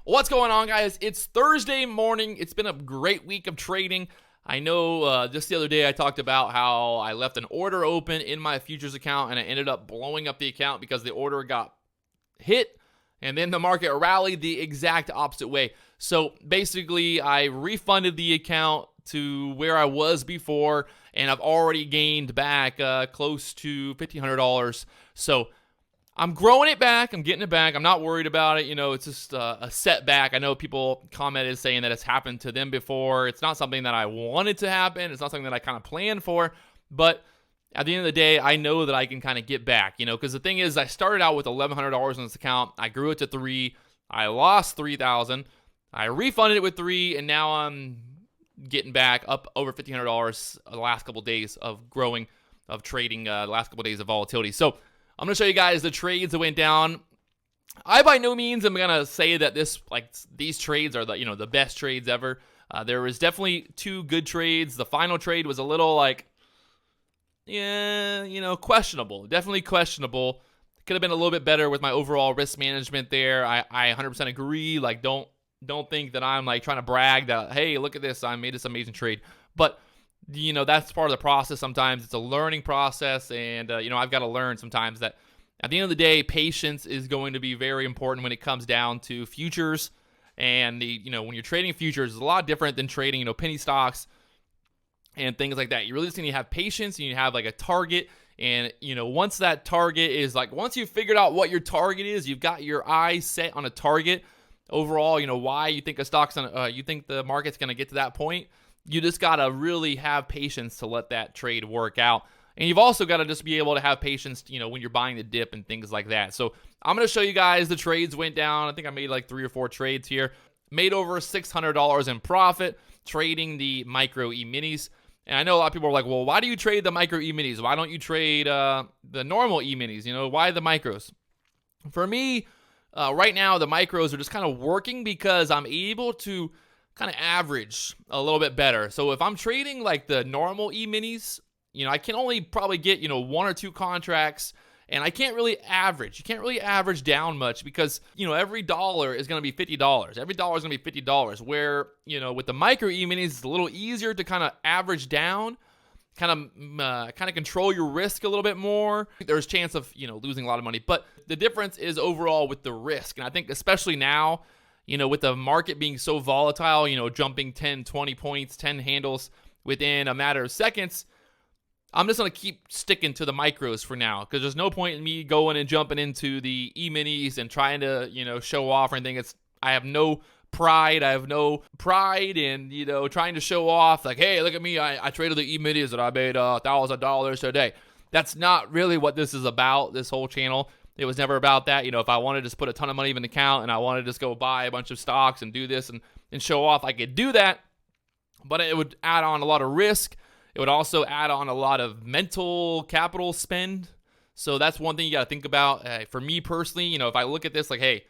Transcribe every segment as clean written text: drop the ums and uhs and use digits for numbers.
What's going on, guys? It's Thursday morning. It's been a great week of trading. I know just the other day I talked about how I left an order open in my futures account and I ended up blowing up the account because the order got hit and then the market rallied the exact opposite way. So basically, I refunded the account to where I was before, and I've already gained back close to $1,500. So I'm growing it back. I'm getting it back. I'm not worried about it. You know, it's just a setback. I know people commented saying that it's happened to them before. It's not something that I wanted to happen. It's not something that I kind of planned for. But at the end of the day, I know that I can kind of get back, you know, because the thing is, I started out with $1,100 on this account. I grew it to $3,000. I lost $3,000. I refunded it with $3,000, and now I'm getting back up over $1,500 the last couple of days of growing, of trading, the last couple of days of volatility. So I'm going to show you guys the trades that went down. I by no means am going to say that these trades are the best trades ever. There was definitely two good trades. The final trade was a little questionable. Definitely questionable. Could have been a little bit better with my overall risk management there. I 100% agree. Don't think that I'm trying to brag that, hey, look at this, I made this amazing trade. But that's part of the process. Sometimes it's a learning process, and I've got to learn sometimes that at the end of the day, patience is going to be very important when it comes down to futures. And when you're trading futures, it's a lot different than trading penny stocks and things like that. You really just need to have patience, and you have a target. And once that target is once you've figured out what your target is, you've got your eyes set on a target. Overall, why you think you think the market's gonna get to that point. You just gotta really have patience to let that trade work out. And you've also got to just be able to have patience, when you're buying the dip and things like that. So I'm going to show you guys the trades went down. I think I made 3 or 4 trades here. Made over $600 in profit trading the micro E-minis. And I know a lot of people are like, well, why do you trade the micro E-minis? Why don't you trade the normal E-minis? Why the micros? For me, right now, the micros are just kind of working because I'm able to kind of average a little bit better. So if I'm trading the normal E-minis, I can only probably get, 1 or 2 contracts, and I can't really average. You can't really average down much because, every dollar is going to be $50. Every dollar is going to be $50. Where, with the micro E-minis, it's a little easier to kind of average down, kind of control your risk a little bit more. There's a chance of, losing a lot of money. But the difference is overall with the risk. And I think especially now, with the market being so volatile, jumping 10, 20 points, 10 handles within a matter of seconds, I'm just going to keep sticking to the micros for now because there's no point in me going and jumping into the E-minis and trying to, show off or anything. I have no pride. I have no pride in, trying to show off hey, look at me. I traded the E-minis and I made $1,000 today. That's not really what this is about, this whole channel. It was never about that. If I wanted to just put a ton of money in the account and I wanted to just go buy a bunch of stocks and do this and show off, I could do that. But it would add on a lot of risk. It would also add on a lot of mental capital spend. So that's one thing you got to think about. For me personally, if I look at this hey,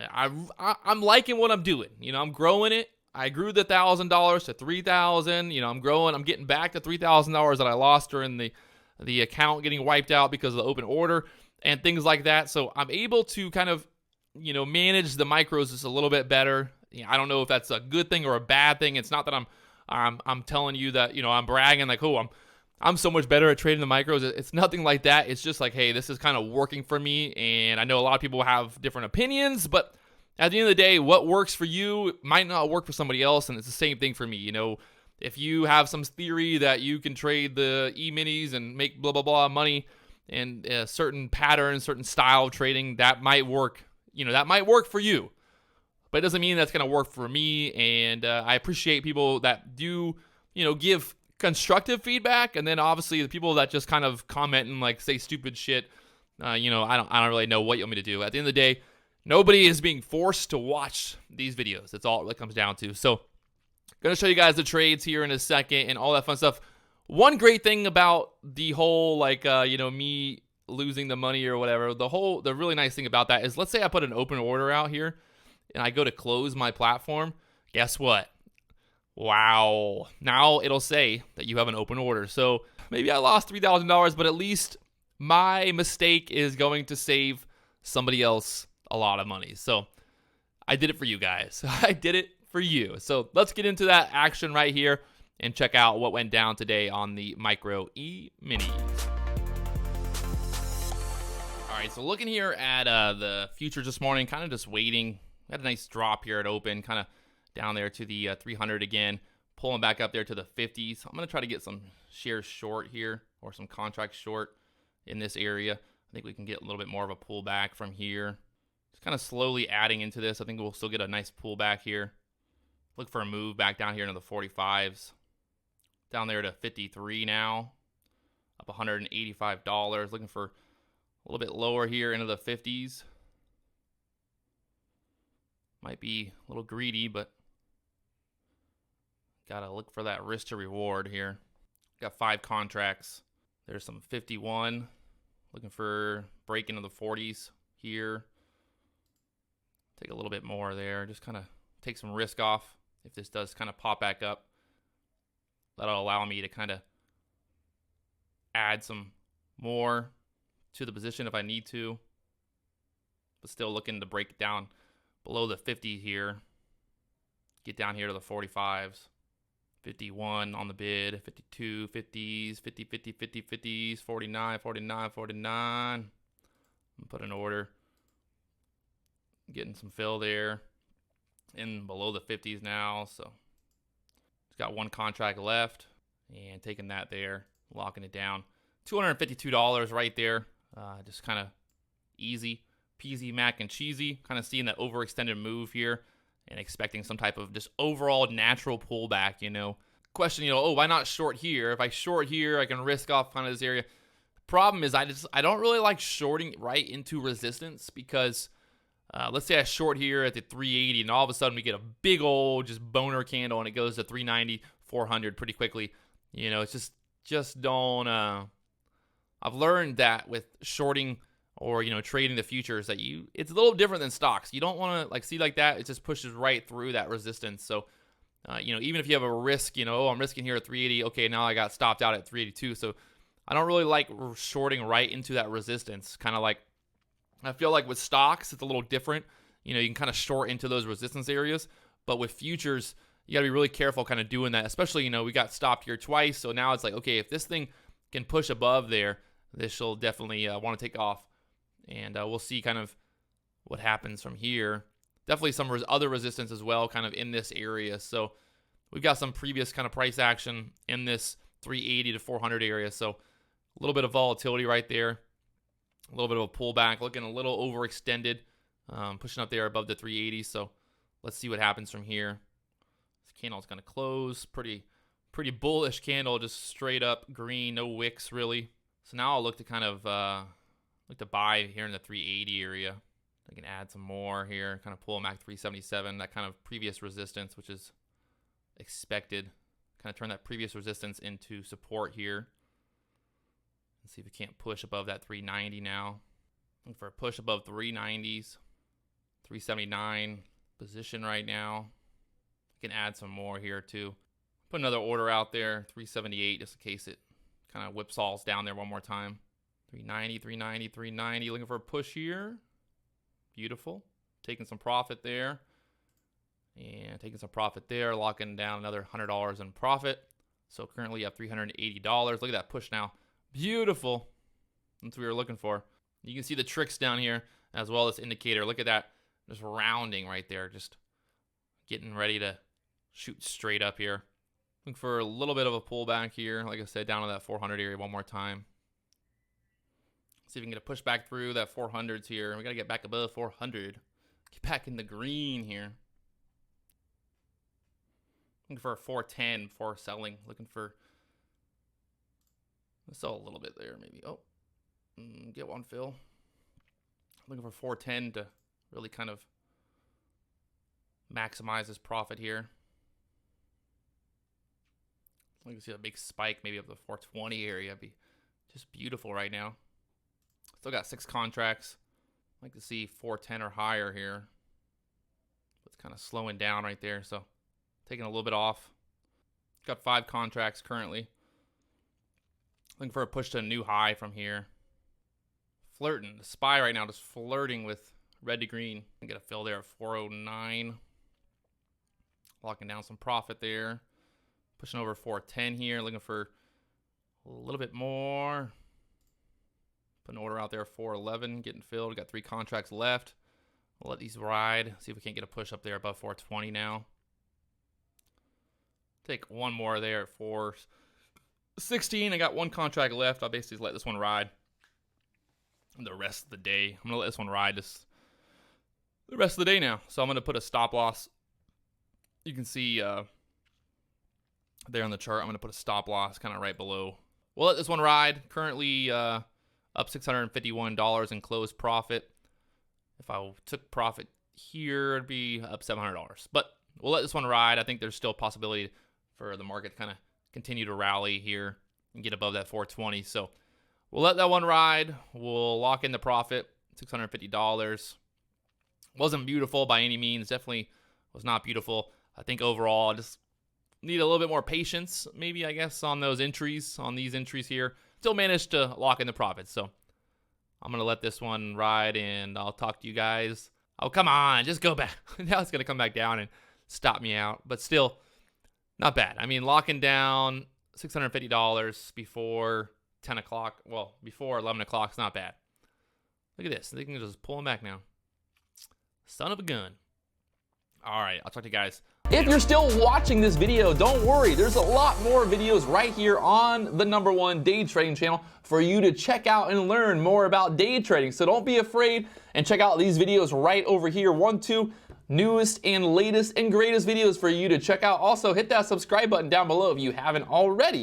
I'm liking what I'm doing. I'm growing it. I grew the $1,000 to $3,000. I'm growing. I'm getting back the $3,000 that I lost during the account getting wiped out because of the open order and things like that. So I'm able to kind of, manage the micros just a little bit better. I don't know if that's a good thing or a bad thing. It's not that I'm telling you that, I'm bragging I'm so much better at trading the micros. It's nothing like that. It's just hey, this is kind of working for me. And I know a lot of people have different opinions, but at the end of the day, what works for you might not work for somebody else. And it's the same thing for me. If you have some theory that you can trade the E-minis and make blah, blah, blah money and a certain pattern, certain style of trading, that might work. That might work for you. But it doesn't mean that's going to work for me, and I appreciate people that do, give constructive feedback, and then obviously the people that just kind of comment and say stupid shit. I don't really know what you want me to do. At the end of the day, nobody is being forced to watch these videos. That's all it comes down to. So, gonna show you guys the trades here in a second and all that fun stuff. One great thing about the whole me losing the money or whatever, the really nice thing about that is, let's say I put an open order out here and I go to close my platform, guess what? Wow. Now it'll say that you have an open order. So maybe I lost $3,000, but at least my mistake is going to save somebody else a lot of money. So I did it for you guys. I did it for you. So let's get into that action right here and check out what went down today on the Micro E-minis. All right, so looking here at the futures this morning, kind of just waiting. We had a nice drop here at open, kind of down there to the 300 again, pulling back up there to the 50s. I'm going to try to get some shares short here or some contracts short in this area. I think we can get a little bit more of a pullback from here. Just kind of slowly adding into this. I think we'll still get a nice pullback here. Look for a move back down here into the 45s. Down there to 53 now. Up $185. Looking for a little bit lower here into the 50s. Might be a little greedy, but gotta look for that risk to reward here. Got 5 contracts. There's some 51. Looking for break into the 40s here. Take a little bit more there. Just kind of take some risk off if this does kind of pop back up. That'll allow me to kind of add some more to the position if I need to. But still looking to break it down below the 50 here. Get down here to the 45s. 51 on the bid, 52, 50s, 50, 50, 50, 50s, 49, 49, 49. Put an order. Getting some fill there. In below the 50s now, so it's got 1 contract left. And taking that there, locking it down. $252 right there. Just kind of easy peasy mac and cheesy. Kind of seeing that overextended move here. And expecting some type of just overall natural pullback, Question, oh, why not short here? If I short here, I can risk off kind of this area. The problem is I don't really like shorting right into resistance because let's say I short here at the 380 and all of a sudden we get a big old just boner candle and it goes to 390, 400 pretty quickly. It's just don't. I've learned that with shorting or trading the futures that it's a little different than stocks. You don't want to see like that. It just pushes right through that resistance. So even if you have a risk, I'm risking here at 380. Okay, now I got stopped out at 382. So I don't really like shorting right into that resistance. Kind of like I feel like with stocks, it's a little different. You can kind of short into those resistance areas. But with futures, you got to be really careful kind of doing that. Especially, we got stopped here twice. So now it's like, okay, if this thing can push above there, this will definitely want to take off. And we'll see kind of what happens from here. Definitely some other resistance as well kind of in this area. So we've got some previous kind of price action in this 380 to 400 area. So a little bit of volatility right there. A little bit of a pullback. Looking a little overextended. Pushing up there above the 380. So let's see what happens from here. This candle is going to close. Pretty bullish candle. Just straight up green. No wicks really. So now I'll look to kind of... to buy here in the 380 area. I can add some more here, kind of pull them back 377, that kind of previous resistance, which is expected. Kind of turn that previous resistance into support here. Let's see if we can't push above that 390 now. Looking for a push above 390s. 379 position right now. I can add some more here too. Put another order out there, 378, just in case it kind of whipsaws down there one more time. 390, 390, 390. Looking for a push here. Beautiful. Taking some profit there. And taking some profit there. Locking down another $100 in profit. So currently you have $380. Look at that push now. Beautiful. That's what we were looking for. You can see the tricks down here as well as indicator. Look at that. Just rounding right there. Just getting ready to shoot straight up here. Looking for a little bit of a pullback here. Like I said, down to that 400 area one more time. See if we can get a push back through that 400s here. We got to get back above 400. Get back in the green here. Looking for a 410 for selling. Looking for... Let's sell a little bit there maybe. Oh, get one fill. Looking for 410 to really kind of maximize this profit here. You can see a big spike maybe up the 420 area. It'd be just beautiful right now. Still got 6 contracts. I'd like to see 410 or higher here. It's kind of slowing down right there, so taking a little bit off. Got 5 contracts currently. Looking for a push to a new high from here. Flirting. The SPY right now just flirting with red to green. I'm gonna fill there at 409. Locking down some profit there. Pushing over 410 here. Looking for a little bit more. Put an order out there at 411. Getting filled. Got 3 contracts left. We'll let these ride. See if we can't get a push up there above 420 now. Take one more there at 416. I got 1 contract left. I'll basically let this one ride the rest of the day. I'm going to let this one ride the rest of the day now. So I'm going to put a stop loss. You can see there on the chart, I'm going to put a stop loss kind of right below. We'll let this one ride. Currently up $651 in closed profit. If I took profit here, it'd be up $700. But we'll let this one ride. I think there's still a possibility for the market to kind of continue to rally here and get above that 420. So we'll let that one ride. We'll lock in the profit, $650. Wasn't beautiful by any means. Definitely was not beautiful. I think overall, I just need a little bit more patience, maybe, I guess, on those entries, on these entries here. Still managed to lock in the profit. So I'm going to let this one ride, and I'll talk to you guys. Oh, come on. Just go back. Now it's going to come back down and stop me out. But still, not bad. I mean, locking down $650 before 10 o'clock. Well, before 11 o'clock is not bad. Look at this. They can just pull him back now. Son of a gun. All right. I'll talk to you guys. If you're still watching this video, don't worry. There's a lot more videos right here on the #1 day trading channel for you to check out and learn more about day trading. So don't be afraid and check out these videos right over here. 1, 2, newest and latest and greatest videos for you to check out. Also, hit that subscribe button down below if you haven't already.